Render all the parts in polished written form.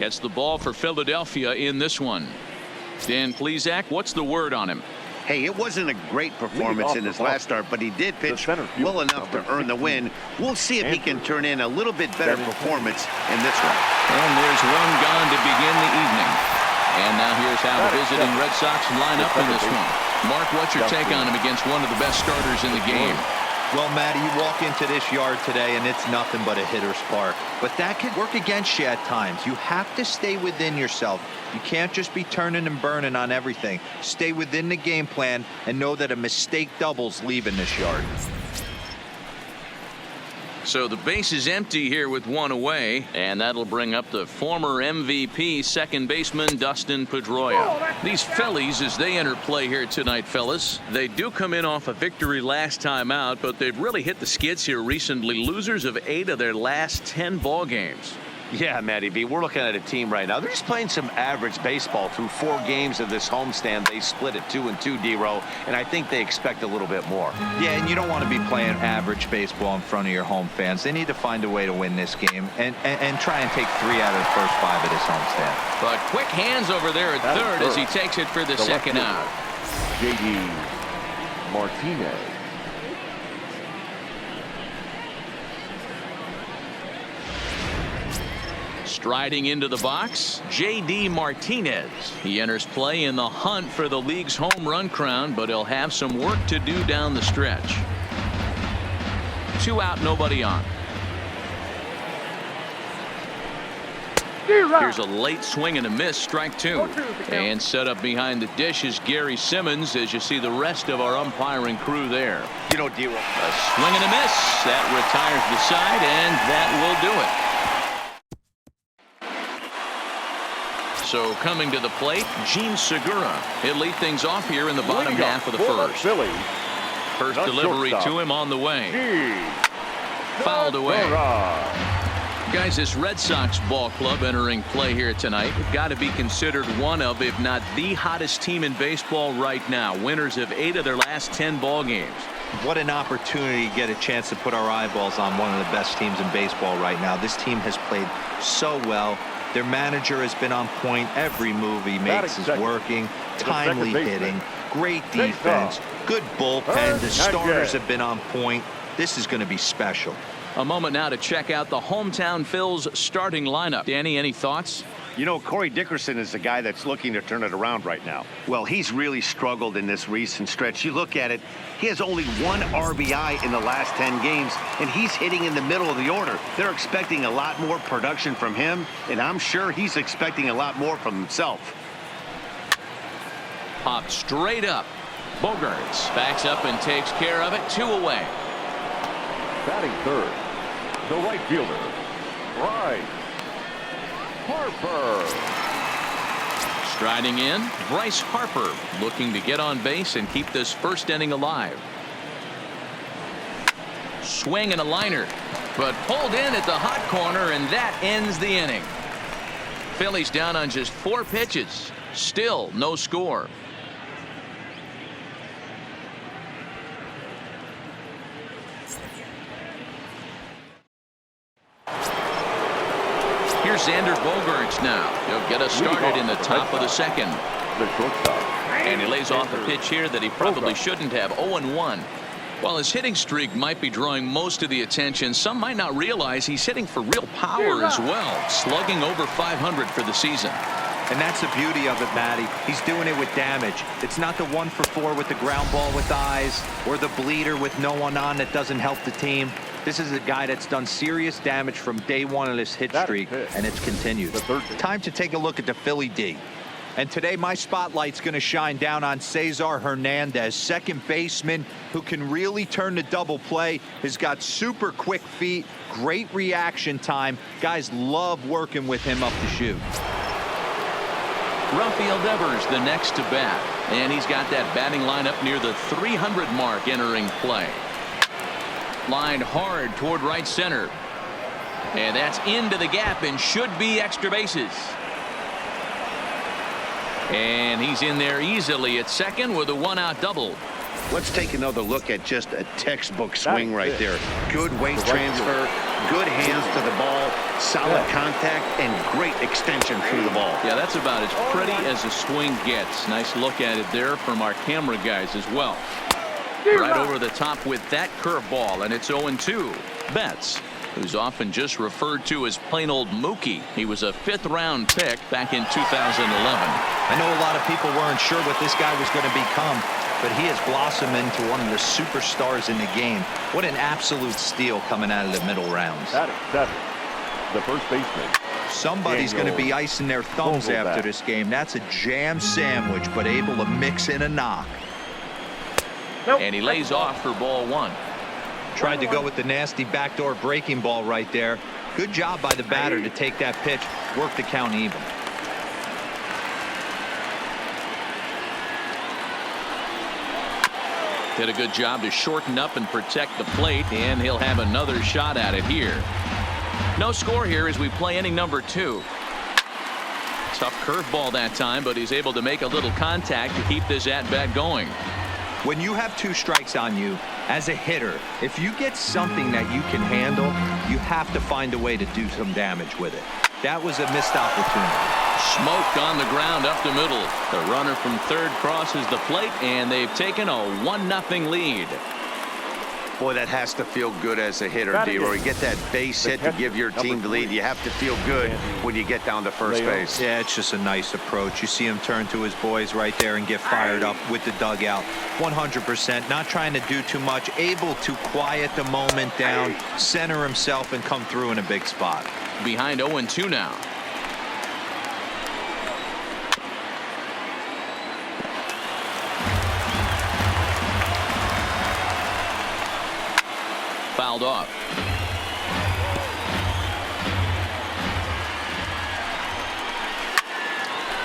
Gets the ball for Philadelphia in this one. Dan Plesac, what's the word on him? Hey, it wasn't a great performance in his last start, but he did pitch well enough to earn the win. We'll see if he can turn in a little bit better performance in this one. And there's one gone to begin the evening. And now here's how the visiting Red Sox line up in this one. Mark, what's your take on him against one of the best starters in the game? Well, Matty, you walk into this yard today and it's nothing but a hitter's park. But that can work against you at times. You have to stay within yourself. You can't just be turning and burning on everything. Stay within the game plan and know that a mistake doubles leaving this yard. So the base is empty here with one away, and that'll bring up the former MVP second baseman Dustin Pedroia. These Phillies, as they enter play here tonight, fellas, they do come in off a victory last time out, but they've really hit the skids here recently. Losers of 8 of their last 10 ball games. Yeah, Matty V, we're looking at a team right now. They're just playing some average baseball through 4 games of this homestand. They split at 2-2, D-Row, and I think they expect a little bit more. Yeah, and you don't want to be playing average baseball in front of your home fans. They need to find a way to win this game and try and take 3 out of the first 5 of this homestand. But quick hands over there at third as he takes it for the second out. J.D. Martinez. Striding into the box, J.D. Martinez. He enters play in the hunt for the league's home run crown, but he'll have some work to do down the stretch. 2 out, nobody on. Here's a late swing and a miss, strike 2. And set up behind the dish is Gary Simmons, as you see the rest of our umpiring crew there. You know, D-Row. A swing and a miss. That retires the side, and that will do it. So coming to the plate, Gene Segura. He'll lead things off here in the bottom half of the first. First delivery to him on the way. Fouled away. Guys, this Red Sox ball club entering play here tonight got to be considered one of, if not the hottest team in baseball right now. Winners of 8 of their last 10 ball games. What an opportunity to get a chance to put our eyeballs on one of the best teams in baseball right now. This team has played so well. Their manager has been on point. Every move he makes is working. Timely hitting. Great defense. Good bullpen. The starters have been on point. This is going to be special. A moment now to check out the hometown Phil's starting lineup. Danny, any thoughts? You know, Corey Dickerson is the guy that's looking to turn it around right now. Well, he's really struggled in this recent stretch. You look at it, he has only 1 RBI in the last 10 games, and he's hitting in the middle of the order. They're expecting a lot more production from him, and I'm sure he's expecting a lot more from himself. Popped straight up. Bogaerts backs up and takes care of it. 2 away. Batting third, the right fielder, Bryce Harper. Striding in, Bryce Harper looking to get on base and keep this first inning alive. Swing and a liner, but pulled in at the hot corner, and that ends the inning. Phillies down on just 4 pitches. Still no score. Here's Xander Bogaerts now. He'll get us started in the top of the second. And he lays off a pitch here that he probably shouldn't have. 0-1. While his hitting streak might be drawing most of the attention, some might not realize he's hitting for real power as well, slugging over 500 for the season. And that's the beauty of it, Matty. He's doing it with damage. It's not the 1 for 4 with the ground ball with eyes or the bleeder with no one on that doesn't help the team. This is a guy that's done serious damage from day 1 of this hit streak, and it's continued. Time to take a look at the Philly D. And today my spotlight's going to shine down on Cesar Hernandez, second baseman who can really turn the double play. Has got super quick feet, great reaction time. Guys love working with him up the chute. Rafael Devers the next to bat, and he's got that batting lineup near the 300 mark entering play. Lined hard toward right center, and that's into the gap and should be extra bases. And he's in there easily at second with a 1-out double. Let's take another look at just a textbook swing right there. Good weight transfer, good hands to the ball, solid contact, and great extension through the ball. Yeah, that's about as pretty as a swing gets. Nice look at it there from our camera guys as well. Right over the top with that curveball, and it's 0-2. Betts, who's often just referred to as plain old Mookie. He was a 5th-round pick back in 2011. I know a lot of people weren't sure what this guy was going to become, but he has blossomed into one of the superstars in the game. What an absolute steal coming out of the middle rounds. That is 7. The first baseman. Somebody's going to be icing their thumbs after this game. That's a jam sandwich, but able to mix in a knock. And he lays off for ball 1. Tried to go with the nasty backdoor breaking ball right there. Good job by the batter to take that pitch, work the count even. Did a good job to shorten up and protect the plate, and he'll have another shot at it here. No score here as we play inning number 2. Tough curveball that time, but he's able to make a little contact to keep this at-bat going. When you have 2 strikes on you, as a hitter, if you get something that you can handle, you have to find a way to do some damage with it. That was a missed opportunity. Smoked on the ground up the middle. The runner from third crosses the plate, and they've taken a 1-0 lead. Boy, that has to feel good as a hitter, D-Roy. Get that base hit to give your team the lead. You have to feel good when you get down to first base. Yeah, it's just a nice approach. You see him turn to his boys right there and get fired up with the dugout. 100%, not trying to do too much, able to quiet the moment down, center himself, and come through in a big spot. Behind 0-2 now. Fouled off.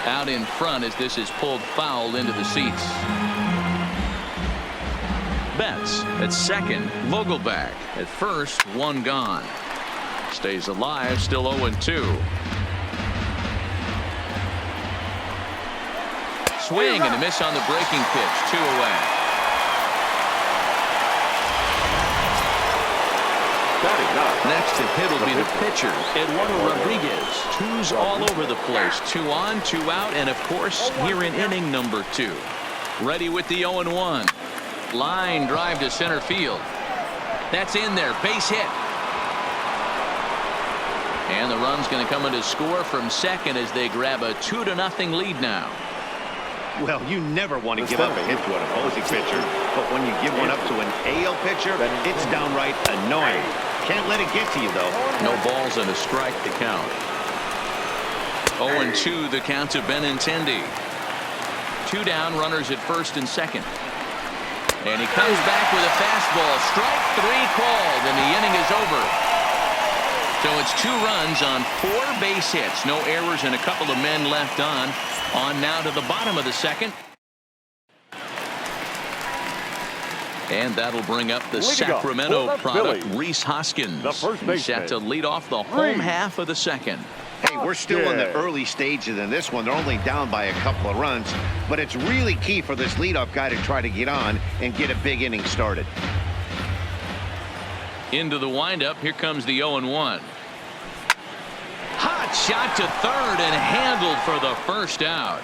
Out in front as this is pulled foul into the seats. Betts at second. Vogelback at first. 1 gone. Stays alive. Still 0-2. Swing and a miss on the breaking pitch. 2 away. Next to hit will be the pitcher, Eduardo Rodriguez. 2s all over the place. 2 on, 2 out, and of course, here in inning number 2. Ready with the 0-1. Line drive to center field. That's in there. Base hit. And the run's going to come in to score from second as they grab a 2-0 lead now. Well, you never want to give up a hit to an opposing pitcher, but when you give one up to an AL pitcher, it's downright annoying. Can't let it get to you, though. No balls and a strike to count. 0-2 the count to Benintendi. 2 down, runners at first and second. And he comes back with a fastball. Strike 3 called, and the inning is over. So it's 2 runs on 4 base hits. No errors and a couple of men left on. On now to the bottom of the second. And that'll bring up the Sacramento product, Rhys Hoskins. He's set to lead off the home half of the second. Hey, we're still in the early stages in this one. They're only down by a couple of runs, but it's really key for this leadoff guy to try to get on and get a big inning started. Into the windup. Here comes the 0-1. Hot shot to third and handled for the first out.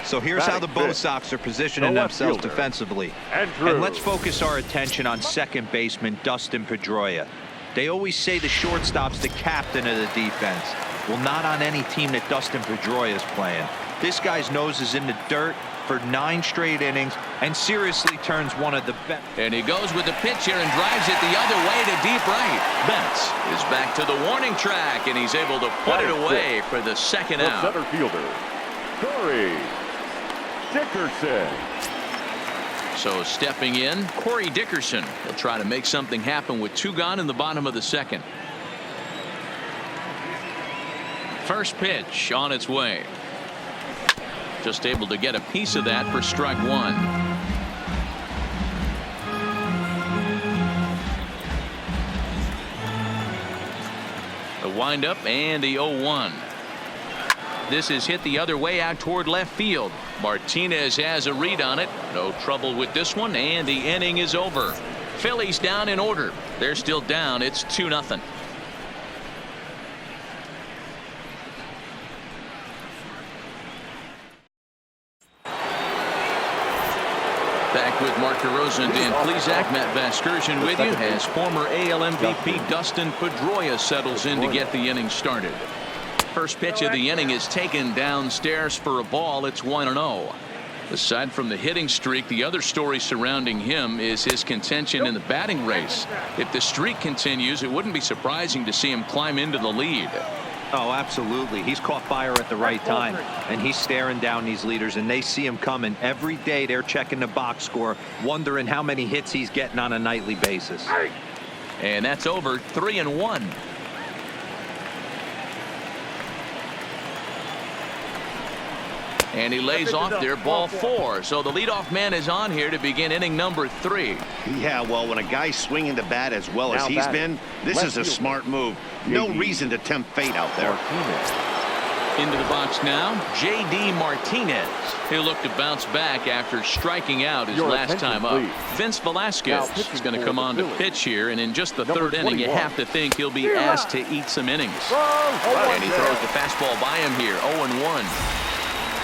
So here's how the Bo Sox are positioning themselves defensively. And let's focus our attention on second baseman Dustin Pedroia. They always say the shortstop's the captain of the defense. Well, not on any team that Dustin Pedroia is playing. This guy's nose is in the dirt for 9 straight innings and seriously turns one of the best. And he goes with the pitch here and drives it the other way to deep right. Betts is back to the warning track, and he's able to put it away for the second out. Center fielder, Corey Dickerson. So stepping in, Corey Dickerson. He'll try to make something happen with 2 gone in the bottom of the second. First pitch on its way. Just able to get a piece of that for strike 1. The windup and the 0-1. This is hit the other way out toward left field. Martinez has a read on it. No trouble with this one, and the inning is over. Phillies down in order. They're still down. It's 2-0. Back with Mark DeRosa and Dan Plesac. Matt Vasgersian with you as former AL MVP Dustin Pedroia settles in to get the inning started. First pitch of the inning is taken downstairs for a ball. It's 1-0. Aside from the hitting streak, the other story surrounding him is his contention in the batting race. If the streak continues, it wouldn't be surprising to see him climb into the lead. Oh, absolutely. He's caught fire at the right time, and he's staring down these leaders, and they see him coming. Every day they're checking the box score, wondering how many hits he's getting on a nightly basis. And that's over. 3-1. And he lays off there, ball 4. So the leadoff man is on here to begin inning number 3. Yeah, well, when a guy's swinging the bat as well as he's been, this is a smart move. No reason to tempt fate out there. Into the box now, J.D. Martinez. He'll look to bounce back after striking out his last time up. Vince Velasquez is going to come on to pitch here, and in just the third inning, you have to think he'll be asked to eat some innings. And he throws the fastball by him here, 0-1.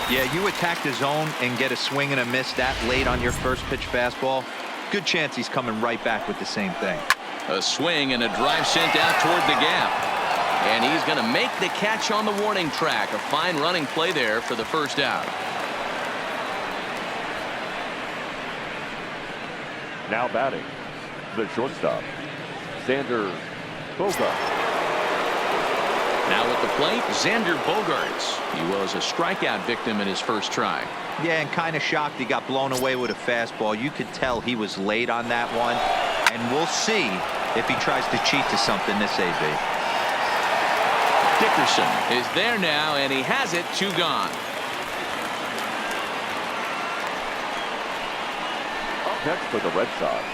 Yeah, you attack the zone and get a swing and a miss that late on your first pitch fastball. Good chance he's coming right back with the same thing. A swing and a drive sent out toward the gap. And he's going to make the catch on the warning track. A fine running play there for the first out. Now batting, the shortstop, Xander Bogaerts. Now at the plate, Xander Bogaerts. He was a strikeout victim in his first try. Yeah, and kind of shocked he got blown away with a fastball. You could tell he was late on that one. And we'll see if he tries to cheat to something this AB. Dickerson is there now, and he has it. 2 gone. Up next for the Red Sox,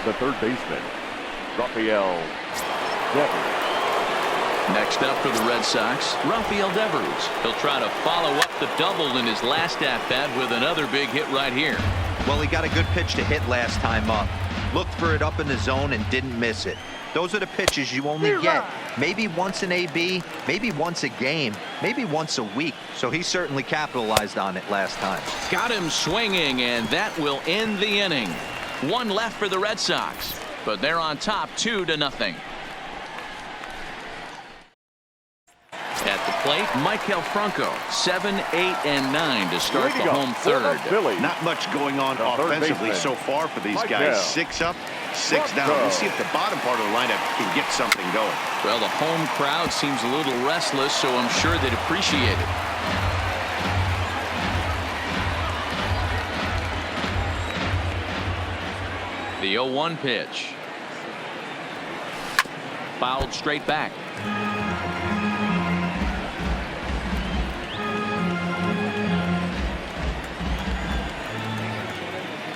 the third baseman, Rafael Devers. Next up for the Red Sox, Rafael Devers. He'll try to follow up the double in his last at-bat with another big hit right here. Well, he got a good pitch to hit last time up. Looked for it up in the zone and didn't miss it. Those are the pitches you only get maybe once in AB, maybe once a game, maybe once a week. So he certainly capitalized on it last time. Got him swinging, and that will end the inning. 1 left for the Red Sox, but they're on top 2-0. At the plate, Maikel Franco, 7, 8, and 9 to start the home third. Not much going on offensively so far for these guys. 6 up, 6 down. We'll see if the bottom part of the lineup can get something going. Well, the home crowd seems a little restless, so I'm sure they'd appreciate it. The 0-1 pitch. Fouled straight back.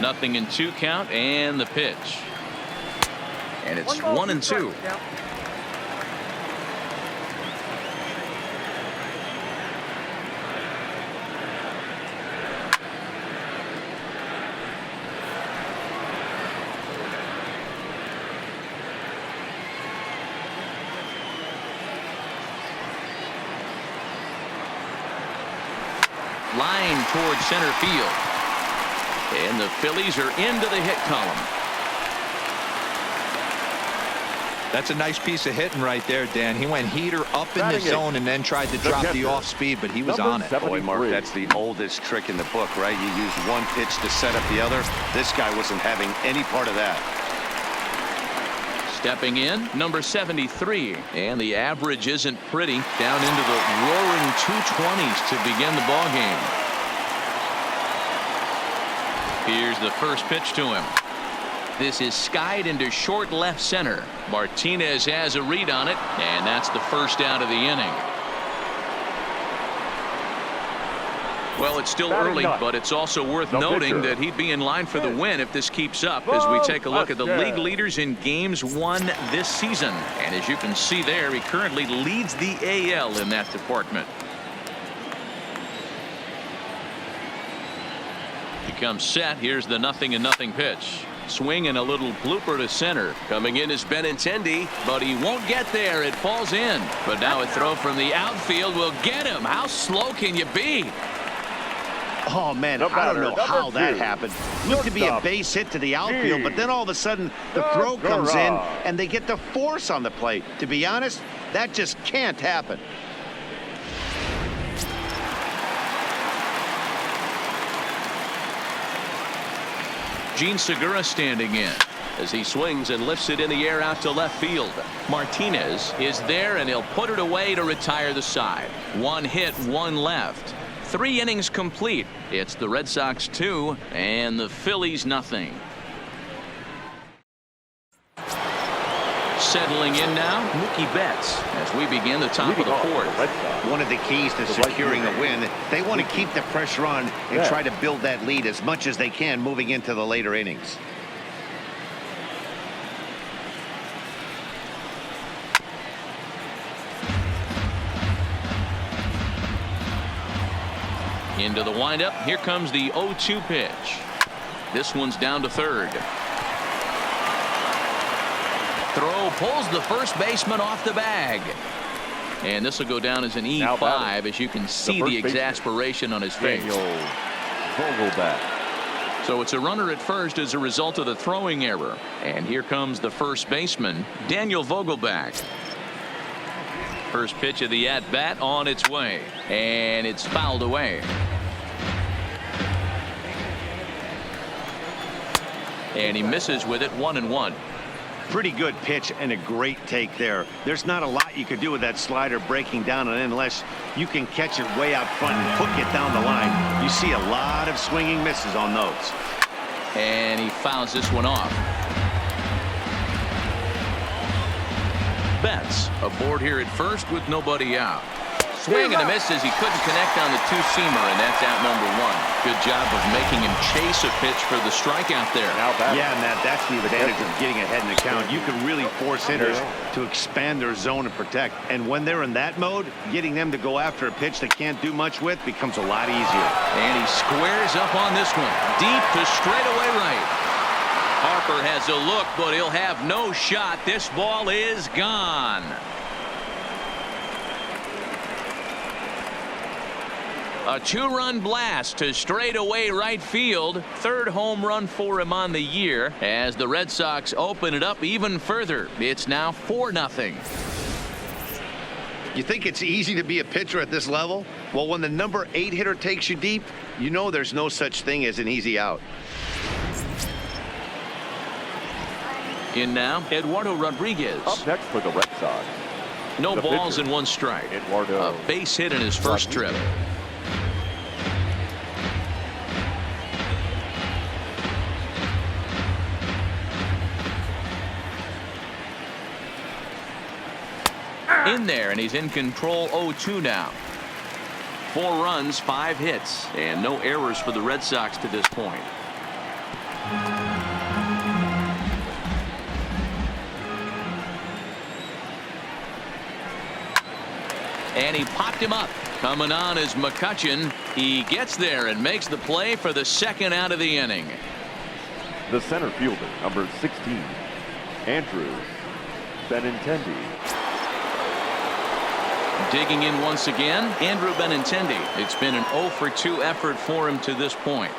Nothing in 2 count, and the pitch. And it's 1-2. Line toward center field. And the Phillies are into the hit column. That's a nice piece of hitting right there, Dan. He went heater up in the zone and then tried to drop the off speed, but he was on it. Boy, Mark, that's the oldest trick in the book, right? You use one pitch to set up the other. This guy wasn't having any part of that. Stepping in, number 73. And the average isn't pretty. Down into the roaring 220s to begin the ball game. Here's the first pitch to him. This is skied into short left center. Martinez has a read on it, and that's the first out of the inning. Well, it's still early, but it's also worth noting that he'd be in line for the win if this keeps up as we take a look at the league leaders in games won this season. And as you can see there, he currently leads the AL in that department. He comes set. Here's the 0-0 pitch. Swing and a little blooper to center. Coming in is Benintendi, but he won't get there. It falls in. But now a throw from the outfield will get him. How slow can you be? Oh, man, I don't know how that happened. Looked to be a base hit to the outfield, but then all of a sudden the throw comes in and they get the force on the plate. To be honest, that just can't happen. Gene Segura standing in as he swings and lifts it in the air out to left field. Martinez is there, and he'll put it away to retire the side. 1 hit, 1 left. 3 innings complete. It's the Red Sox 2 and the Phillies nothing. Settling in now, Mookie Betts as we begin the top of the 4th. One of the keys to securing a win, they want to keep the pressure on and try to build that lead as much as they can moving into the later innings. Into the windup. Here comes the 0-2 pitch. This one's down to third. Throw pulls the first baseman off the bag. And this will go down as an E5 as you can see the exasperation on his face. So it's a runner at first as a result of the throwing error. And here comes the first baseman, Daniel Vogelbach. First pitch of the at-bat on its way. And it's fouled away. And he misses with it, 1-1. Pretty good pitch and a great take there. There's not a lot you could do with that slider breaking down and unless you can catch it way out front and hook it down the line. You see a lot of swinging misses on those. And he fouls this one off. Betts aboard here at first with nobody out. Swing and a miss as he couldn't connect on the two-seamer, and that's out number 1. Good job of making him chase a pitch for the strikeout there. Yeah, Matt, that's the advantage of getting ahead in the count. You can really force hitters to expand their zone and protect. And when they're in that mode, getting them to go after a pitch they can't do much with becomes a lot easier. And he squares up on this one. Deep to straightaway right. Harper has a look, but he'll have no shot. This ball is gone. A 2-run blast to straightaway right field. 3rd home run for him on the year as the Red Sox open it up even further. It's now 4-0. You think it's easy to be a pitcher at this level? Well, when the number 8 hitter takes you deep, you know there's no such thing as an easy out. In now, Eduardo Rodriguez. Up next for the Red Sox. No balls and 1 strike. A base hit in his first trip. In there, and he's in control. 0-2 now. 4 runs, 5 hits, and no errors for the Red Sox to this point. And he popped him up. Coming on is McCutchen. He gets there and makes the play for the 2nd out of the inning. The center fielder, number 16, Andrew Benintendi. Digging in once again, Andrew Benintendi. It's been an 0-for-2 effort for him to this point.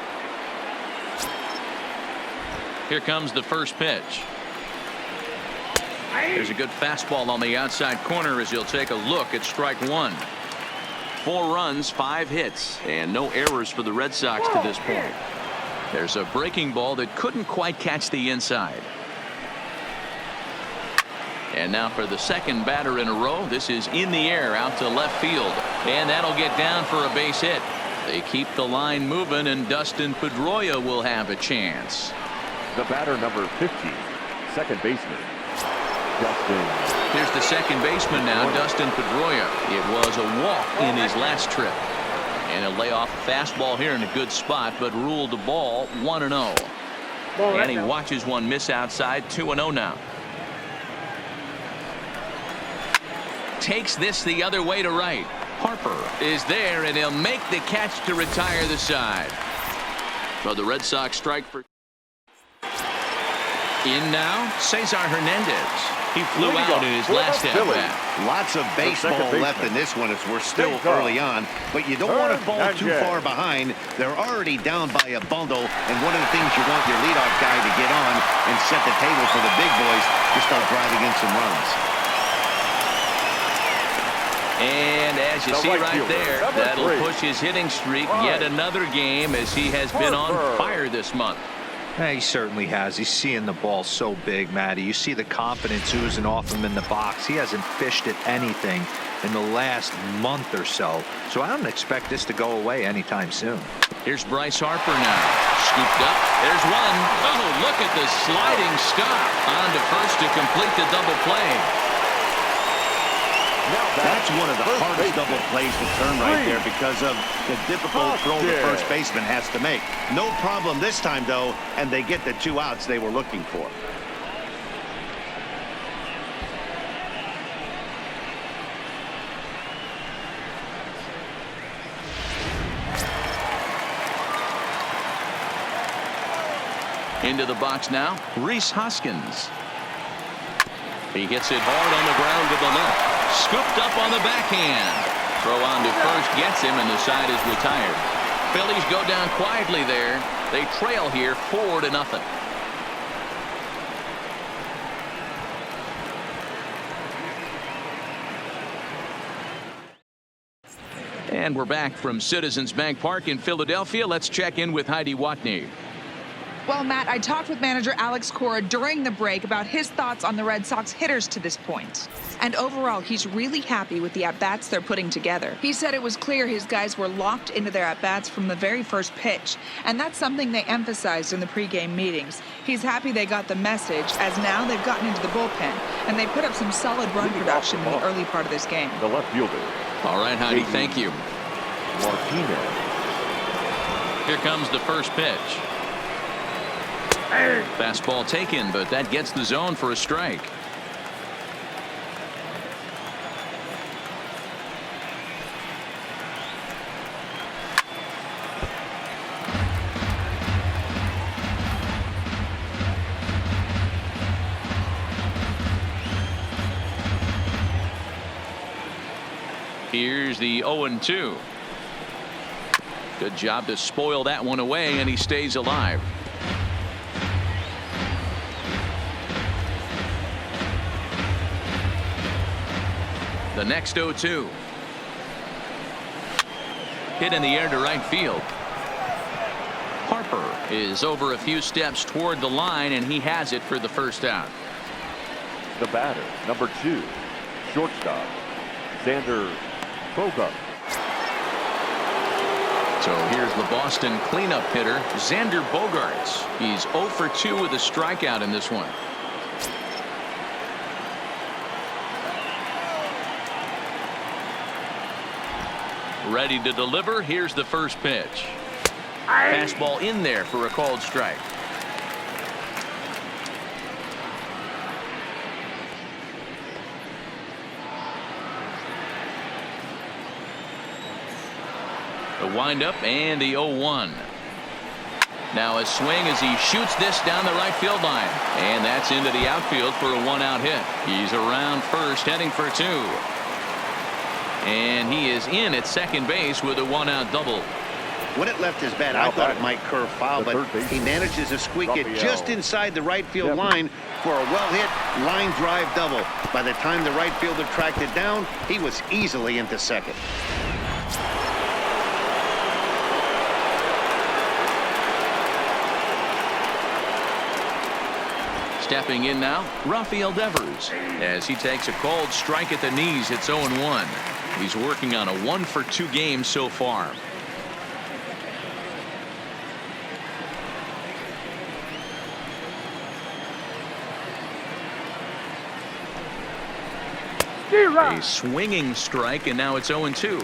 Here comes the first pitch. There's a good fastball on the outside corner as he'll take a look at strike 1. 4 runs, 5 hits, and no errors for the Red Sox to this point. There's a breaking ball that couldn't quite catch the inside. And now for the 2nd batter in a row. This is in the air out to left field. And that'll get down for a base hit. They keep the line moving, and Dustin Pedroia will have a chance. The batter, number 15, second baseman, Dustin. Here's the second baseman now, Dustin Pedroia. It was a walk in his last trip. And he'll lay off a fastball here in a good spot, but ruled the ball 1-0. And he watches one miss outside. 2-0 now. Takes this the other way to right. Harper is there, and he'll make the catch to retire the side. Well, the Red Sox strike for in now, Cesar Hernandez. He flew out in his last at-bat. Lots of baseball left in this one as we're still early on, but you don't want to fall too far behind. They're already down by a bundle, and one of the things you want your leadoff guy to get on and set the table for the big boys to start driving in some runs. And as you see right there, that'll push his hitting streak yet another game as he has been on fire this month. Yeah, he certainly has. He's seeing the ball so big, Matty. You see the confidence oozing off him in the box. He hasn't fished at anything in the last month or so. So I don't expect this to go away anytime soon. Here's Bryce Harper now. Scooped up. There's one. Oh, look at the sliding stop. On to first to complete the double play. That's one of the hardest double plays to turn right there because of the difficult throw the first baseman has to make. No problem this time, though, and they get the 2 outs they were looking for. Into the box now, Rhys Hoskins. He hits it hard on the ground to the left. Scooped up on the backhand. Throw on to first gets him, and the side is retired. Phillies go down quietly there. They trail here 4-0. And we're back from Citizens Bank Park in Philadelphia. Let's check in with Heidi Watney. Well, Matt, I talked with manager Alex Cora during the break about his thoughts on the Red Sox hitters to this point. And overall, he's really happy with the at-bats they're putting together. He said it was clear his guys were locked into their at-bats from the very first pitch. And that's something they emphasized in the pregame meetings. He's happy they got the message, as now they've gotten into the bullpen. And they put up some solid run production in the early part of this game. The left fielder. All right, Heidi, thank you. Martinez. Here comes the first pitch. Fastball taken, but that gets the zone for a strike. Here's the 0-2. Good job to spoil that one away, and he stays alive. The next 0-2. Hit in the air to right field. Harper is over a few steps toward the line, and he has it for the first out. The batter, number 2, shortstop, Xander Bogaerts. So here's the Boston cleanup hitter, Xander Bogaerts. He's 0 for 2 with a strikeout in this one. Ready to deliver. Here's the first pitch. Fastball in there for a called strike. The windup and the 0-1. Now a swing as he shoots this down the right field line. And that's into the outfield for a 1-out hit. He's around first, heading for 2. And he is in at second base with a 1-out double. When it left his bat, I thought it might curve foul, but he manages to squeak it just inside the right field line for a well-hit line drive double. By the time the right fielder tracked it down, he was easily into second. Stepping in now, Rafael Devers, as he takes a called strike at the knees. It's 0-1. He's working on a 1 for 2 game so far. A swinging strike, and now it's 0-2.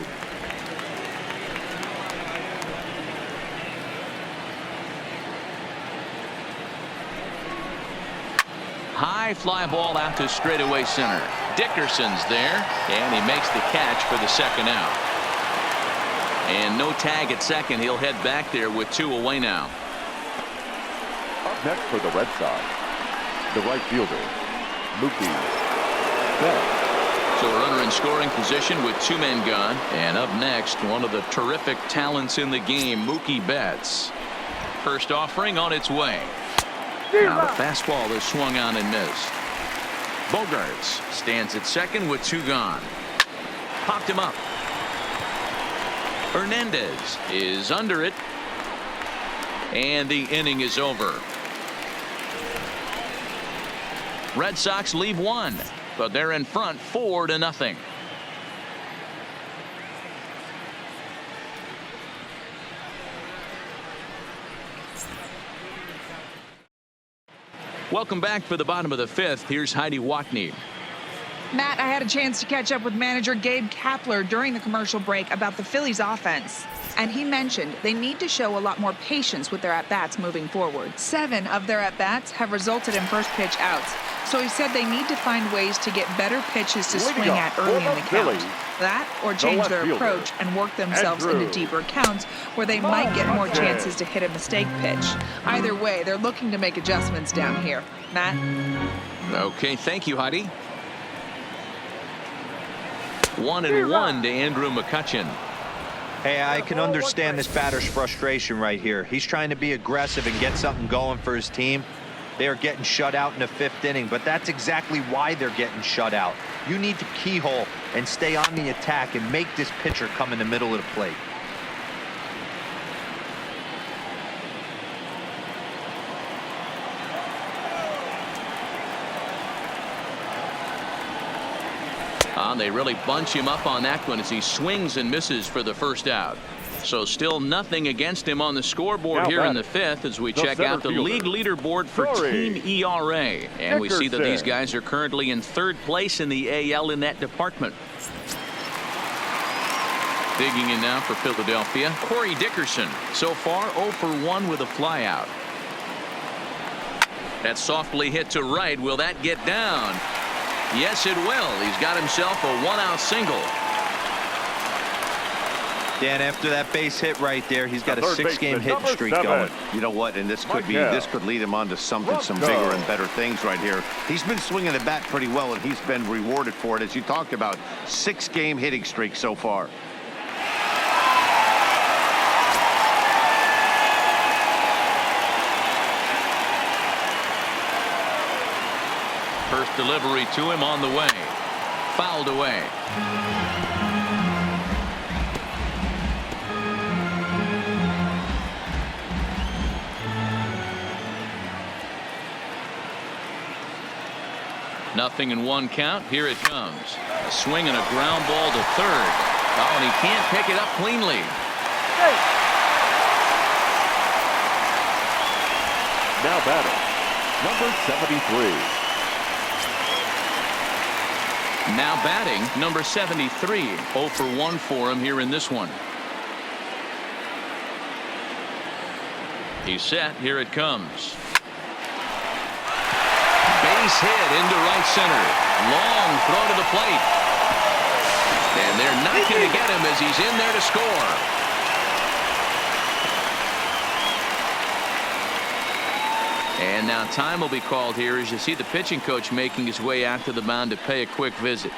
High fly ball out to straightaway center. Dickerson's there, and he makes the catch for the second out. And no tag at second. He'll head back there with 2 away now. Up next for the Red Sox, the right fielder, Mookie Betts. So a runner in scoring position with 2 men gone. And up next, one of the terrific talents in the game, Mookie Betts. First offering on its way. Now the fastball is swung on and missed. Bogarts stands at second with 2 gone. Popped him up. Hernandez is under it. And the inning is over. Red Sox leave 1. But they're in front 4-0. Welcome back for the bottom of the 5th. Here's Heidi Watney. Matt, I had a chance to catch up with manager Gabe Kapler during the commercial break about the Phillies offense. And he mentioned they need to show a lot more patience with their at-bats moving forward. 7 of their at-bats have resulted in first pitch outs. So he said they need to find ways to get better pitches to swing at early in the count. That or change their approach and work themselves into deeper counts where they might get more chances to hit a mistake pitch. Either way, they're looking to make adjustments down here. Matt? Okay, thank you, Heidi. 1-1 to Andrew McCutchen. Hey, I can understand this batter's frustration right here. He's trying to be aggressive and get something going for his team. They are getting shut out in the 5th inning, but that's exactly why they're getting shut out. You need to keyhole and stay on the attack and make this pitcher come in the middle of the plate. They really bunch him up on that one as he swings and misses for the first out. So still nothing against him on the scoreboard here in the 5th as we check out the league leaderboard for team ERA. And we see that these guys are currently in 3rd place in the AL in that department. Digging in now for Philadelphia, Corey Dickerson. So far 0 for 1 with a flyout. That softly hit to right. Will that get down? Yes, it will. He's got himself a 1-out single. Dan, after that base hit right there, he's got a 6-game hitting streak going. You know what? And this could lead him on to some bigger and better things right here. He's been swinging the bat pretty well, and he's been rewarded for it, as you talked about. 6-game hitting streak so far. First delivery to him on the way. Fouled away. Nothing in 1 count. Here it comes. A swing and a ground ball to 3rd. Oh, and he can't pick it up cleanly. Now batting, number 73. Now batting, number 73. 0 for 1 for him here in this one. He's set. Here it comes. Base hit into right center. Long throw to the plate. And they're not going to get him as he's in there to score. And now time will be called here as you see the pitching coach making his way out to the mound to pay a quick visit.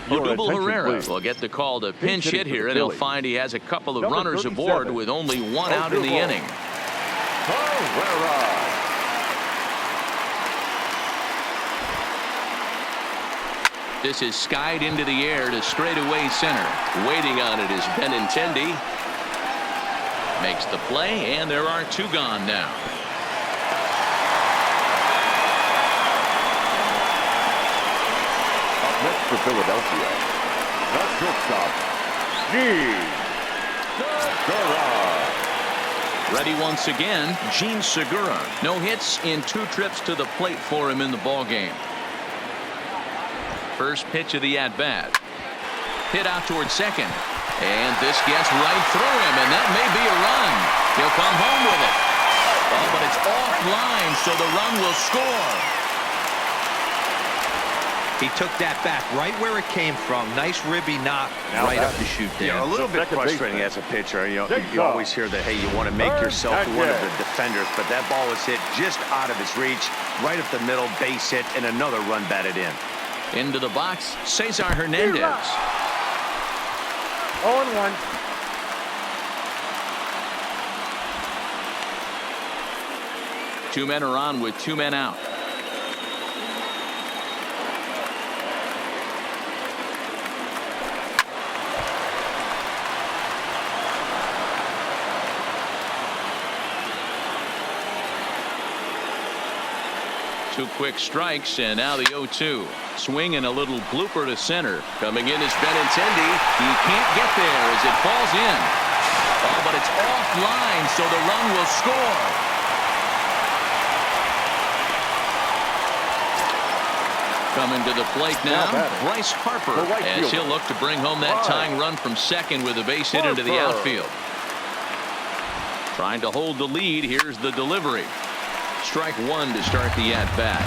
Odubel Herrera will get the call to pinch hit here, and he'll find he has a couple of runners aboard with only 1 out in the inning. This is skied into the air to straightaway center. Waiting on it is Benintendi. Makes the play, and there are 2 gone now. Next for Philadelphia, the shortstop, Segura. Ready once again, Gene Segura. No hits in 2 trips to the plate for him in the ballgame. First pitch of the at-bat. Hit out towards second. And this gets right through him, and that may be a run. He'll come home with it. Oh, but it's offline, so the run will score. He took that back right where it came from. Nice ribby knock right up the chute there. Yeah, a little bit frustrating as a pitcher. You always hear that, hey, you want to make yourself one of the defenders, but that ball was hit just out of his reach, right up the middle, base hit, and another run batted in. Into the box, Cesar Hernandez. 0-1. Two men are on with 2 men out. Two quick strikes, and now the 0-2. Swing and a little blooper to center. Coming in is Benintendi. He can't get there as it falls in. Oh, but it's offline, so the run will score. Coming to the plate now, Bryce Harper, as he'll look to bring home that tying run from second with a base hit into the outfield. Trying to hold the lead. Here's the delivery. Strike 1 to start the at-bat.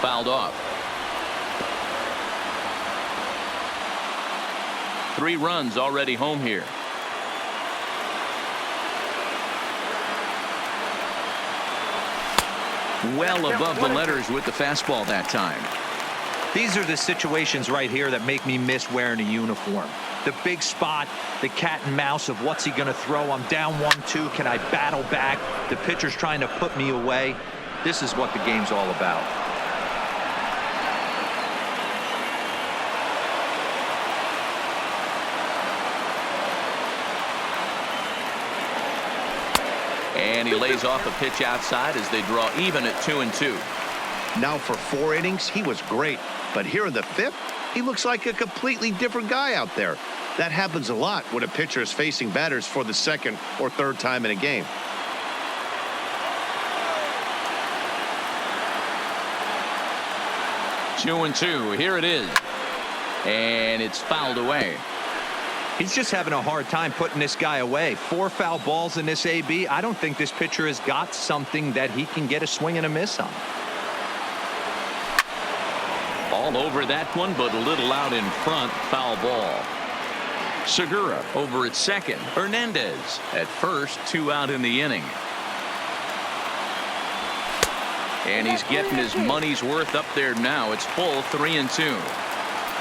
Fouled off. 3 runs already home here. Well above the letters with the fastball that time. These are the situations right here that make me miss wearing a uniform. The big spot, the cat and mouse of what's he going to throw. I'm down 1-2. Can I battle back? The pitcher's trying to put me away. This is what the game's all about. And he lays off a pitch outside as they draw even at 2-2. Now for 4 innings, he was great. But here in the 5th, he looks like a completely different guy out there. That happens a lot when a pitcher is facing batters for the 2nd or 3rd time in a game. 2-2. Here it is. And it's fouled away. He's just having a hard time putting this guy away. 4 foul balls in this AB. I don't think this pitcher has got something that he can get a swing and a miss on. All over that one, but a little out in front. Foul ball. Segura over at second. Hernandez at first. 2 out in the inning. And he's getting his money's worth up there now. It's full 3-2.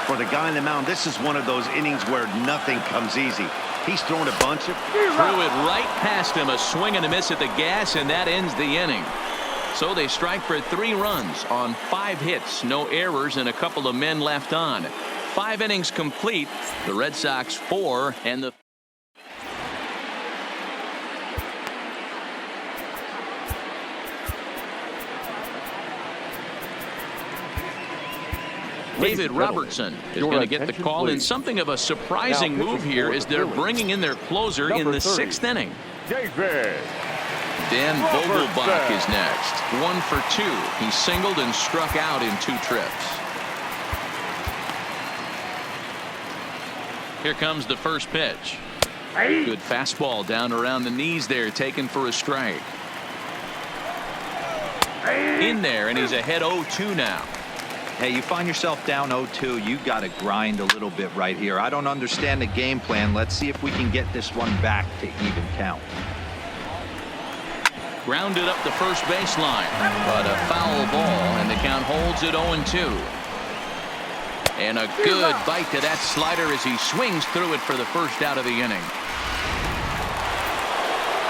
For the guy on the mound, this is one of those innings where nothing comes easy. He's thrown a bunch of... Threw it right past him. A swing and a miss at the gas, and that ends the inning. So they strike for 3 runs on 5 hits. No errors and a couple of men left on. 5 innings complete. The Red Sox 4 and the... David Robertson is going to get the call, and something of a surprising move here is they're bringing in their closer in the 6th inning. David. Dan Vogelbach is next. 1 for 2. He singled and struck out in 2 trips. Here comes the first pitch. Good fastball down around the knees there, taken for a strike. In there, and he's ahead 0-2 now. Hey, you find yourself down 0-2, you got to grind a little bit right here. I don't understand the game plan. Let's see if we can get this one back to even count. Grounded up the first baseline, but a foul ball, and the count holds at 0-2. And a good bite to that slider as he swings through it for the first out of the inning.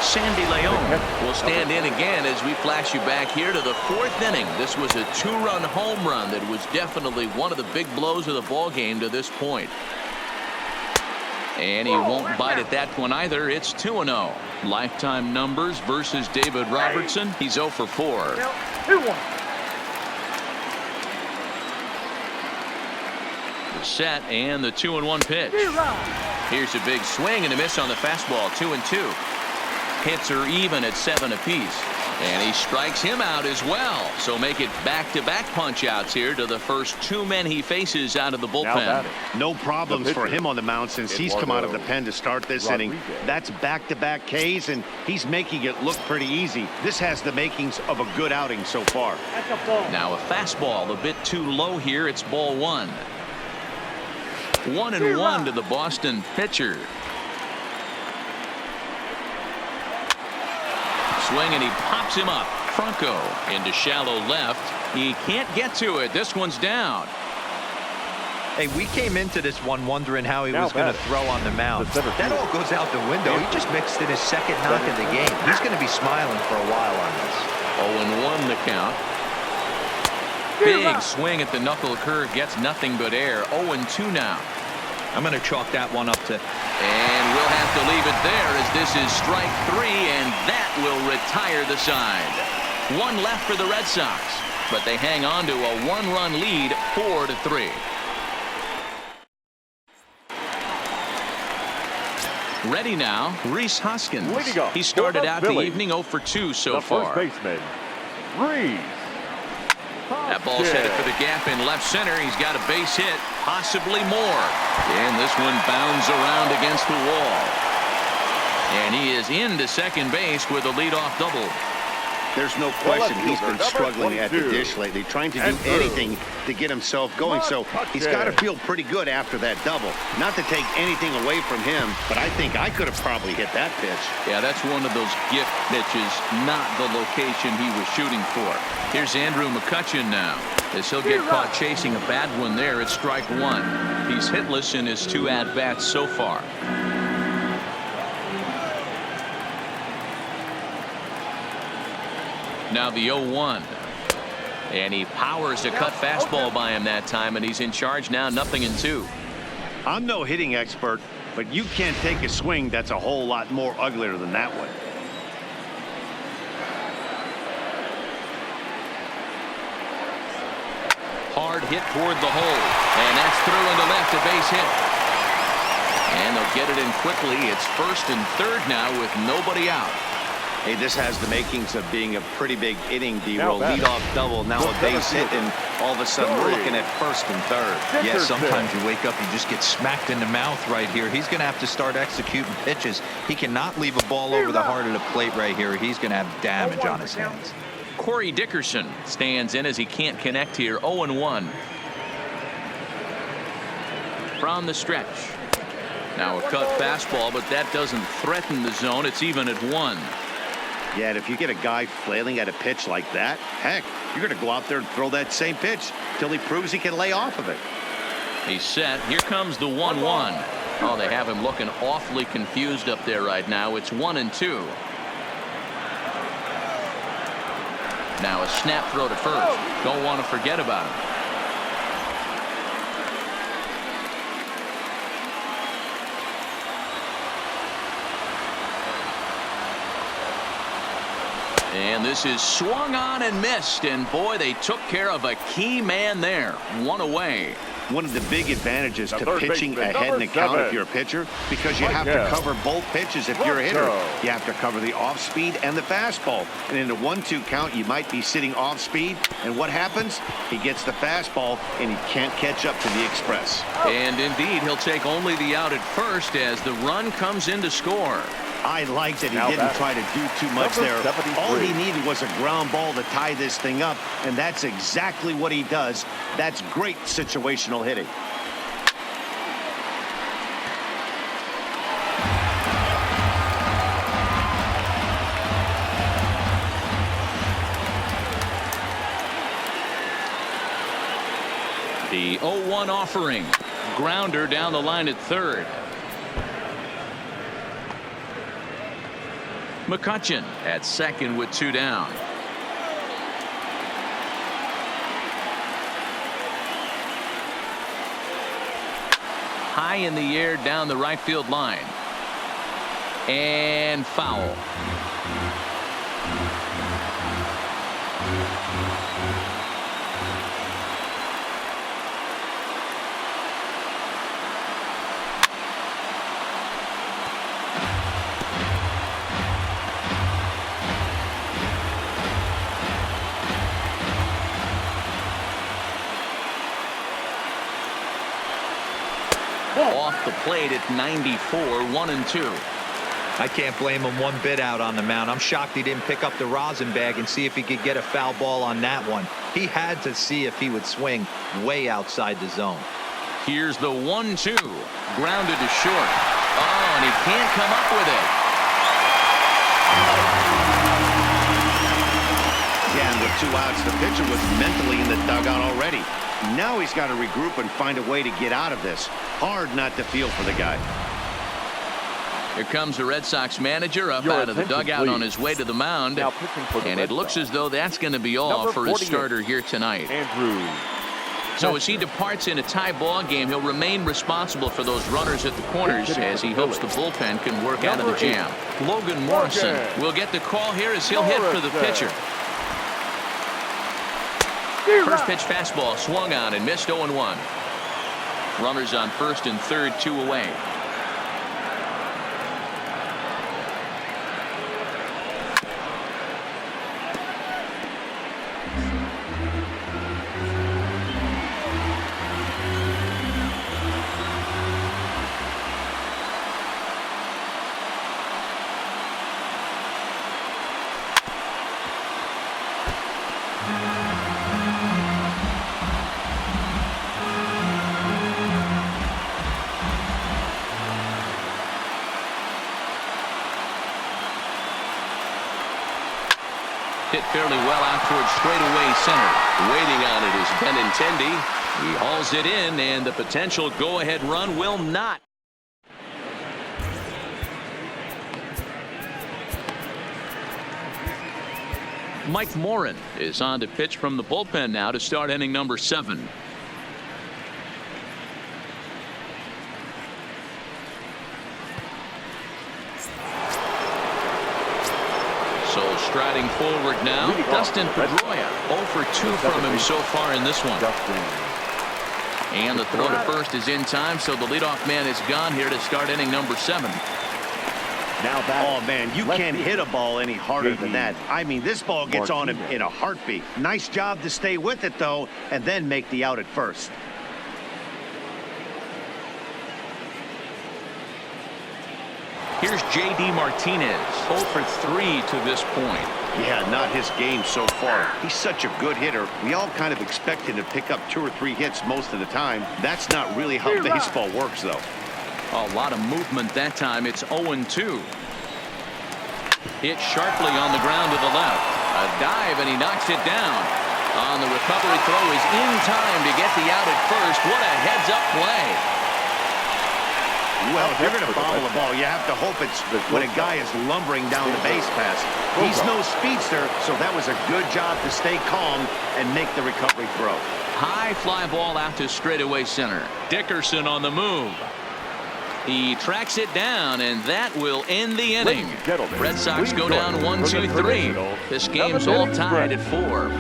Sandy Leon will stand in again as we flash you back here to the 4th inning. This was a 2-run home run that was definitely one of the big blows of the ball game to this point. And he won't bite at that one either. It's 2-0. Lifetime numbers versus David Robertson. He's 0 for 4. The set and the 2-1 pitch. Here's a big swing and a miss on the fastball. 2-2. Hits are even at 7 apiece. And he strikes him out as well. So make it back-to-back punch-outs here to the first 2 men he faces out of the bullpen. No problems for him on the mound since he's come out of the pen to start this inning. That's back-to-back Ks, and he's making it look pretty easy. This has the makings of a good outing so far. Now a fastball a bit too low here. It's ball 1. 1-1 to the Boston pitcher. Swing and he pops him up. Franco into shallow left. He can't get to it. This one's down. Hey, we came into this one wondering how he was going to throw on the mound. That all goes out the window. He just mixed in his second knock of the game. He's going to be smiling for a while on this. 0-1 the count. Big swing at the knuckle curve. Gets nothing but air. 0-2 now. I'm going to chalk that one up to. And we'll have to leave it there as this is strike 3, and that will retire the side. 1 left for the Red Sox, but they hang on to a 1-run lead, 4-3. Ready now, Rhys Hoskins. He started out the evening 0 for 2 so far. First baseman, Rhys. That ball's headed for the gap in left center. He's got a base hit, possibly more. And this one bounds around against the wall. And he is into second base with a leadoff double. There's no question he's been struggling at the dish lately, trying to do anything to get himself going. So he's got to feel pretty good after that double. Not to take anything away from him, but I think I could have probably hit that pitch. Yeah, that's one of those gift pitches, not the location he was shooting for. Here's Andrew McCutchen now, as he'll get caught chasing a bad one there at strike 1. He's hitless in his 2 at-bats so far. Now the 0-1. And he powers a cut fastball by him that time, and he's in charge now, 0-2. I'm no hitting expert, but you can't take a swing that's a whole lot more uglier than that one. Hard hit toward the hole, and that's through into left, a base hit. And they'll get it in quickly. It's 1st and 3rd now with nobody out. Hey, this has the makings of being a pretty big inning, D-Roll. Leadoff double, now a base hit, and all of a sudden we're looking at 1st and 3rd. Yeah, sometimes you wake up and just get smacked in the mouth right here. He's going to have to start executing pitches. He cannot leave a ball over the heart of the plate right here. He's going to have damage on his hands. Corey Dickerson stands in as he can't connect here. 0-1 from the stretch. Now a cut fastball, but that doesn't threaten the zone. It's even at 1. Yeah, and if you get a guy flailing at a pitch like that, heck, you're going to go out there and throw that same pitch till he proves he can lay off of it. He's set. Here comes the 1-1. Oh, they have him looking awfully confused up there right now. It's 1-2. Now a snap throw to first. Don't want to forget about him. And this is swung on and missed, and boy, they took care of a key man there. 1 away. One of the big advantages to pitching ahead in the count if you're a pitcher, because you have to cover both pitches if you're a hitter. You have to cover the off speed and the fastball. And in a 1-2 count, you might be sitting off speed, and what happens? He gets the fastball, and he can't catch up to the express. And indeed, he'll take only the out at first as the run comes in to score. I like that he didn't try to do too much there. All he needed was a ground ball to tie this thing up, and that's exactly what he does. That's great situational hitting. The 0-1 offering. Grounder down the line at 3rd. McCutchen at 2nd with 2 down. high in the air down the right field line. And foul. Off the plate at 94, 1-2. I can't blame him one bit out on the mound. I'm shocked he didn't pick up the rosin bag and see if he could get a foul ball on that one. He had to see if he would swing way outside the zone. Here's the 1-2. Grounded to short. Oh, and he can't come up with it. Yeah, and with 2 outs, the pitcher was mentally in the dugout already. Now he's got to regroup and find a way to get out of this. Hard not to feel for the guy. Here comes the Red Sox manager up out of the dugout on his way to the mound. And it looks as though that's going to be all for his starter here tonight. Andrew. So as he departs in a tie ball game, he'll remain responsible for those runners at the corners as he hopes the bullpen can work out of the jam. Logan Morrison will get the call here as he'll hit for the pitcher. First pitch fastball swung on and missed 0-1. Runners on first and third, 2 away. Hit fairly well out towards straightaway center. Waiting on it is Benintendi. He hauls it in, and the potential go-ahead run will not. Mike Morin is on to pitch from the bullpen now to start inning number 7. So striding forward now, Dustin Pedroia. 0 for 2 from him so far in this one. And the throw to first is in time, so the leadoff man is gone here to start inning number 7. Oh, man, you can't hit a ball any harder than that. I mean, this ball gets on him in a heartbeat. Nice job to stay with it, though, and then make the out at first. Here's J.D. Martinez, 0 for 3 to this point. Yeah, not his game so far. He's such a good hitter. We all kind of expect him to pick up 2 or 3 hits most of the time. That's not really how baseball works, though. A lot of movement that time. It's 0-2. Hit sharply on the ground to the left. A dive, and he knocks it down. On the recovery throw is in time to get the out at first. What a heads-up play. Well, if you're going to bobble the ball, you have to hope it's when a guy is lumbering down the base pass. He's no speedster, so that was a good job to stay calm and make the recovery throw. High fly ball out to straightaway center. Dickerson on the move. He tracks it down, and that will end the inning. Red Sox go down 1-2-3. This game's all tied at 4.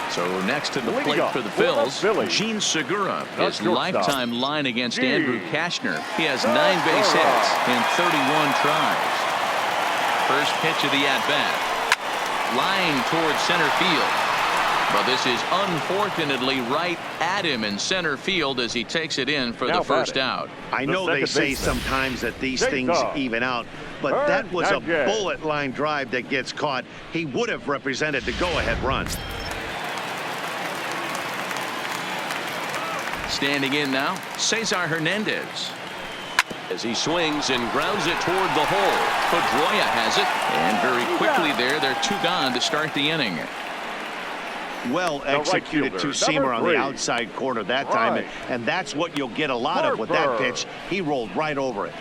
So next to the plate for the Phils, Gene Segura, his lifetime line against Andrew Kashner. He has 9 base hits in 31 tries. First pitch of the at-bat. Line towards center field. But this is unfortunately right at him in center field as he takes it in for the first out. I know they say sometimes that these things even out, but that was a bullet line drive that gets caught. He would have represented the go-ahead run. Standing in now, Cesar Hernandez. As he swings and grounds it toward the hole. Pedroia has it, and very quickly they're 2 gone to start the inning. Well executed two-seamer on the outside corner that time, and that's what you'll get a lot of with that pitch. He rolled right over it.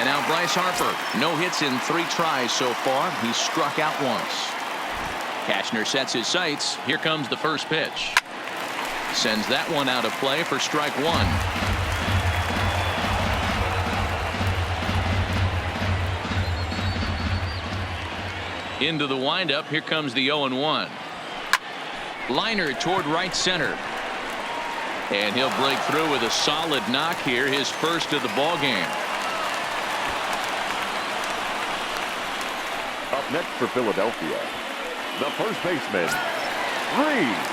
And now Bryce Harper. No hits in 3 tries so far. He's struck out once. Cashner sets his sights. Here comes the first pitch. Sends that one out of play for strike 1. Into the windup. Here comes the 0-1. Liner toward right center. And he'll break through with a solid knock here, his first of the ball game. Up next for Philadelphia, the first baseman, Reese.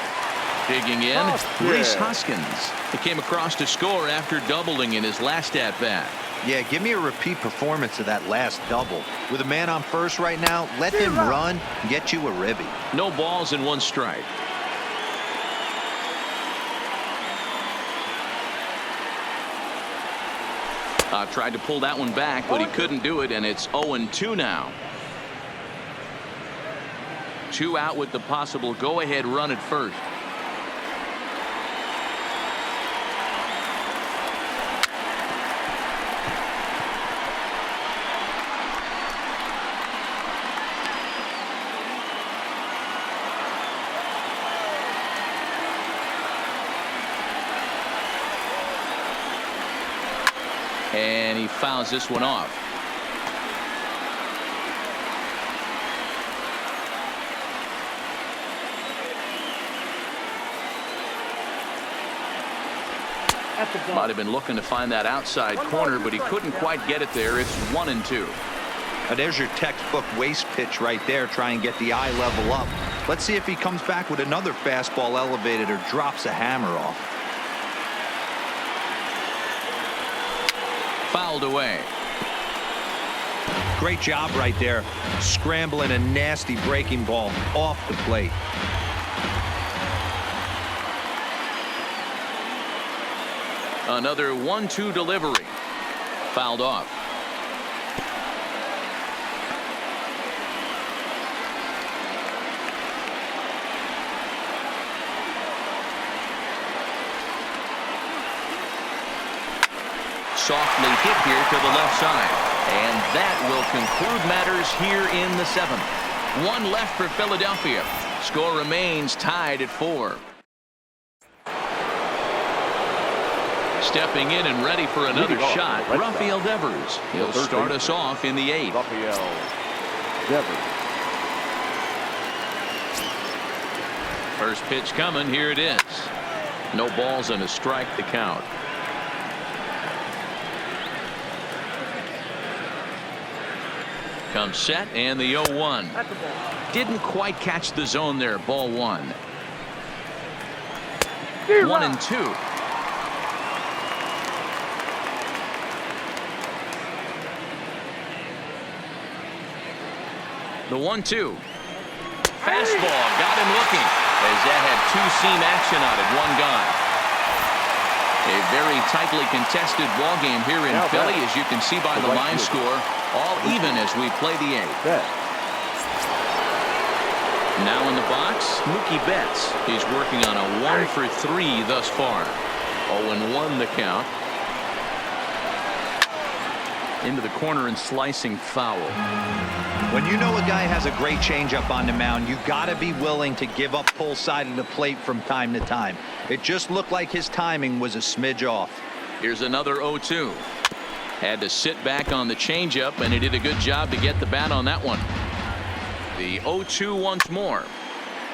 Digging in, Rhys Hoskins. He came across to score after doubling in his last at-bat. Yeah, give me a repeat performance of that last double. With a man on first right now, let him run and get you a ribby. No balls and 1 strike. Tried to pull that one back, but he couldn't do it, and it's 0-2 now. 2 out with the possible go-ahead run at first. And he fouls this one off. Might have been looking to find that outside corner, but he couldn't quite get it there. It's 1-2. Now there's your textbook waste pitch right there. Try and get the eye level up. Let's see if he comes back with another fastball elevated or drops a hammer off. Fouled away. Great job right there, scrambling a nasty breaking ball off the plate. Another 1-2 delivery. Fouled off. Softly hit here to the left side. And that will conclude matters here in the 7th. 1 left for Philadelphia. Score remains tied at 4. Stepping in and ready for another shot, Rafael Devers. He'll start us off in the 8th. Rafael Devers. First pitch coming. Here it is. No balls and a strike to count. Comes set and the 0-1. Didn't quite catch the zone there. Ball 1. 1-2. The 1-2. Fastball got him looking as that had 2-seam action on it. 1 gone. A very tightly contested ball game here in Philly, as you can see by the line score. All even as we play the 8th. Now in the box, Mookie Betts. He's working on a 1 for 3 thus far. 0-1 the count. Into the corner and slicing foul. When you know a guy has a great changeup on the mound, you got to be willing to give up pull side of the plate from time to time. It just looked like his timing was a smidge off. Here's another 0-2. Had to sit back on the changeup, and he did a good job to get the bat on that one. The 0-2 once more.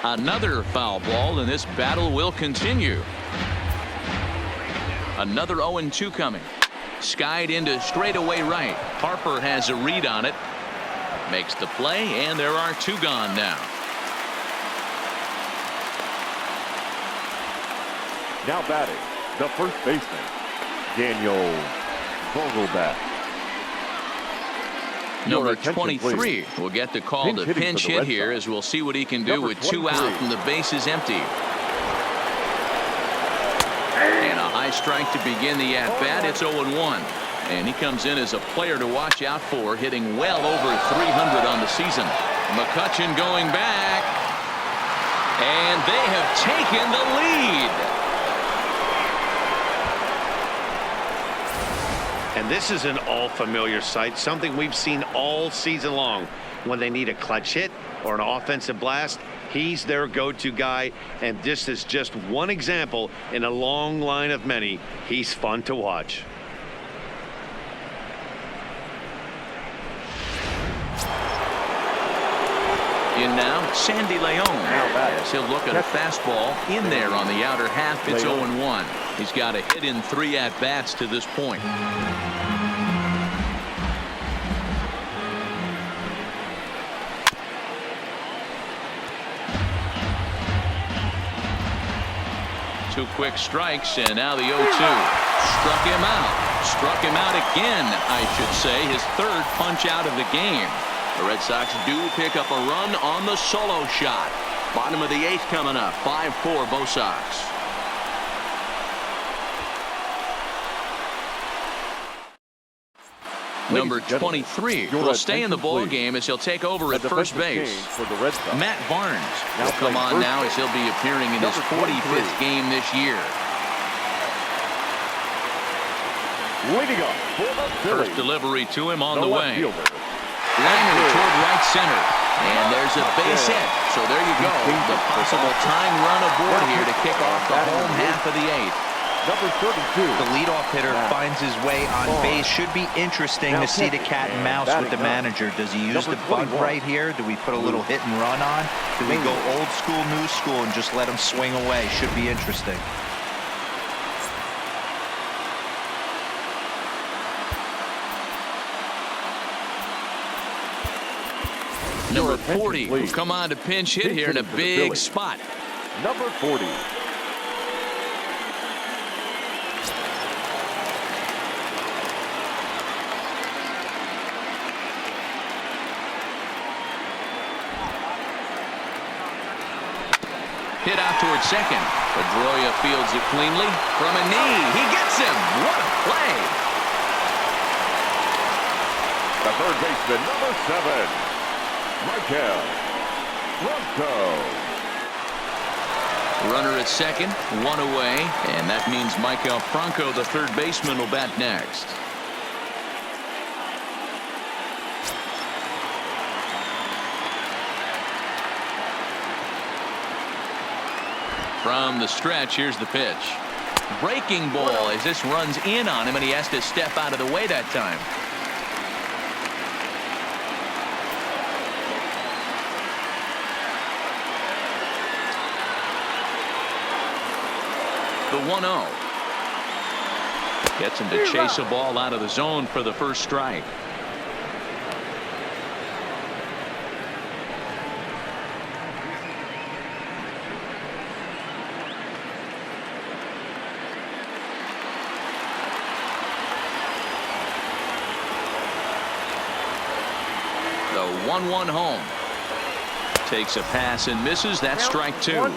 Another foul ball, and this battle will continue. Another 0-2 coming. Skied into straightaway right. Harper has a read on it. Makes the play, and there are 2 gone now. Now batting, the first baseman, Daniel Vogelbach. Number 23 will get the call to pinch hit here, as we'll see what he can do with 2 out and the bases empty. And a high strike to begin the at-bat. It's 0-1. And he comes in as a player to watch out for, hitting well over 300 on the season. McCutchen going back. And they have taken the lead. And this is an all-familiar sight, something we've seen all season long. When they need a clutch hit or an offensive blast, he's their go-to guy, and this is just one example in a long line of many. He's fun to watch. In now, Sandy Leon. As he'll look at a fastball in there on the outer half. It's 0-1. He's got a hit in 3 at-bats to this point. Two quick strikes, and now the 0-2. Struck him out. Struck him out again, I should say. His 3rd punch out of the game. The Red Sox do pick up a run on the solo shot. Bottom of the 8th coming up. 5-4 Bo Sox. Number 23 will stay in the ball game as he'll take over at first base. Matt Barnes will come on now as he'll be appearing in his 45th game this year. First delivery to him on the way. Liner toward right center. And there's a base hit. So there you go. The possible tying run aboard here to kick off the home half of the 8th. Number 32. The leadoff hitter finds his way on base. Should be interesting to see the cat and mouse with the manager. Does he use the bunt right here? Do we put a little hit and run on? Do we go old school, new school, and just let him swing away? Should be interesting. Number 40 will come on to pinch hit here in a big spot. Number 40. Hit out towards second. Pedroia fields it cleanly from a knee. He gets him. What a play. The third baseman, number 7. Michael Franco. Runner at second, 1 away, and that means Michael Franco, the third baseman, will bat next. From the stretch, here's the pitch. Breaking ball as this runs in on him, and he has to step out of the way that time. The 1-0. Gets him to chase a ball out of the zone for the first strike. The 1-1 home. Takes a pass and misses. That's strike 2.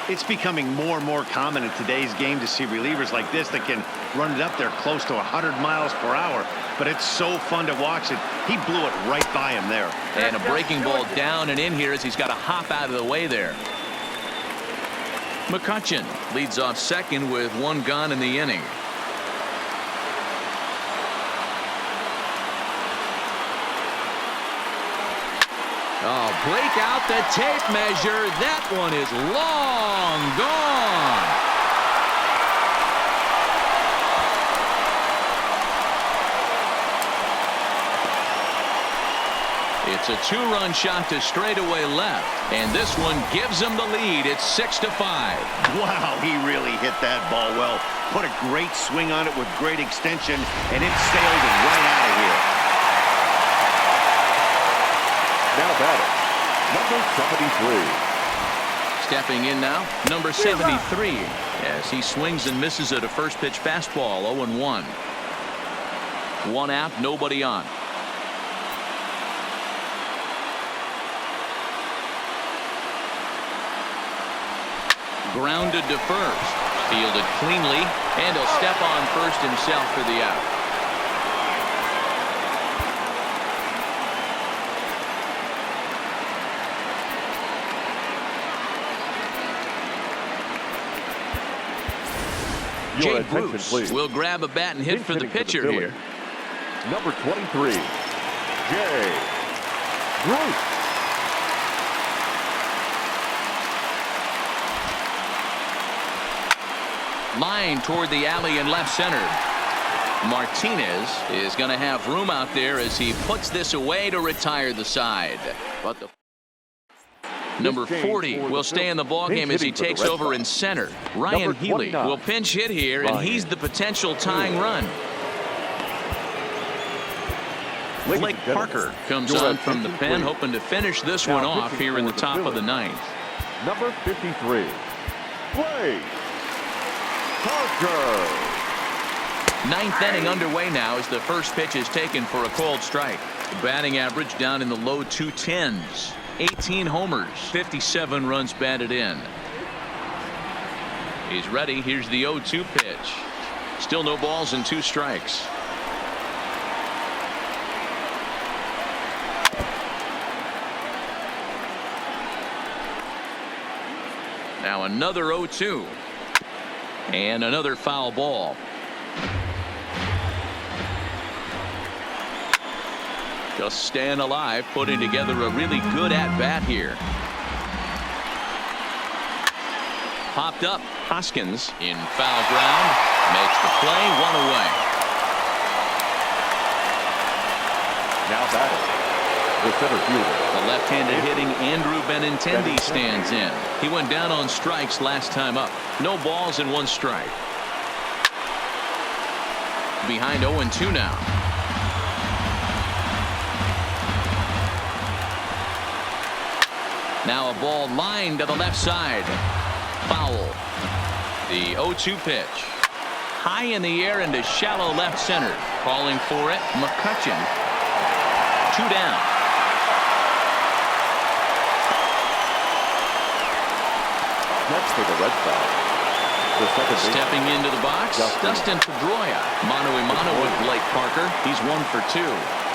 It's becoming more and more common in today's game to see relievers like this that can run it up there close to 100 miles per hour. But it's so fun to watch it. He blew it right by him there. And a breaking ball down and in here as he's got to hop out of the way there. McCutchen leads off second with 1 gone in the inning. Oh, break out the tape measure. That one is long gone. It's a 2-run shot to straightaway left, and this one gives him the lead. It's 6-5. Wow, he really hit that ball well. Put a great swing on it with great extension, and it sailed right out of here. Now batting, number 73. Stepping in now, number 73, as he swings and misses at a first pitch fastball. 0-1. 1 out, nobody on. Grounded to first, fielded cleanly, and he'll step on first himself for the out. Your Jay attention, Bruce please. will grab a bat and hit for the Hitting pitcher Phillies, here. Number 23, Jay Bruce. Line toward the alley in left center. Martinez is going to have room out there as he puts this away to retire the side. But the number 40 will stay in the ballgame as he takes over in center. Ryan Healy will pinch hit here, and he's the potential tying run. Blake Parker comes on from the pen, hoping to finish this one off here in the top of the ninth. Number 53, Blake Parker. Ninth inning underway now as the first pitch is taken for a called strike. Batting average down in the low 210s. 18 homers, 57 runs batted in. He's ready. Here's the 0-2 pitch. Still no balls and 2 strikes. Now another 0-2. And another foul ball. Just staying alive, putting together a really good at-bat here. Popped up. Hoskins in foul ground. Makes the play, 1 away. Now batting, the center fielder. The left-handed hitting Andrew Benintendi stands in. He went down on strikes last time up. No balls and 1 strike. Behind 0-2 now. Now a ball lined to the left side. Foul. The 0-2 pitch. High in the air into shallow left center. Calling for it, McCutchen. 2 down. Next for the Red Sox, the second Stepping into the box, Dustin Pedroia. Mano a mano with Blake Parker. He's 1 for 2.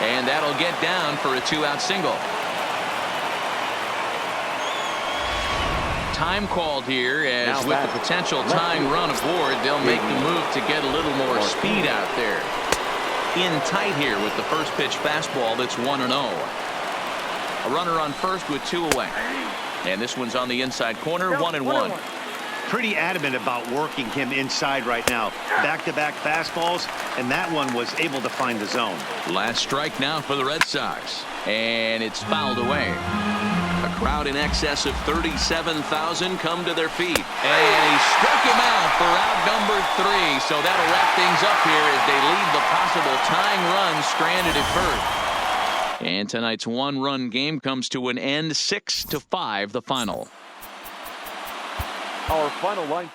And that'll get down for a 2-out single. Time called here as with the potential tying run aboard, they'll make the move to get a little more speed out there. In tight here with the first pitch fastball that's 1-0. A runner on first with 2 away. And this one's on the inside corner, 1-1. Pretty adamant about working him inside right now. Back-to-back fastballs, and that one was able to find the zone. Last strike now for the Red Sox. And it's fouled away. A crowd in excess of 37,000 come to their feet. And he struck him out for out number 3. So that'll wrap things up here as they leave the possible tying run stranded at first. And tonight's 1-run game comes to an end, 6-5 the final. Our final line.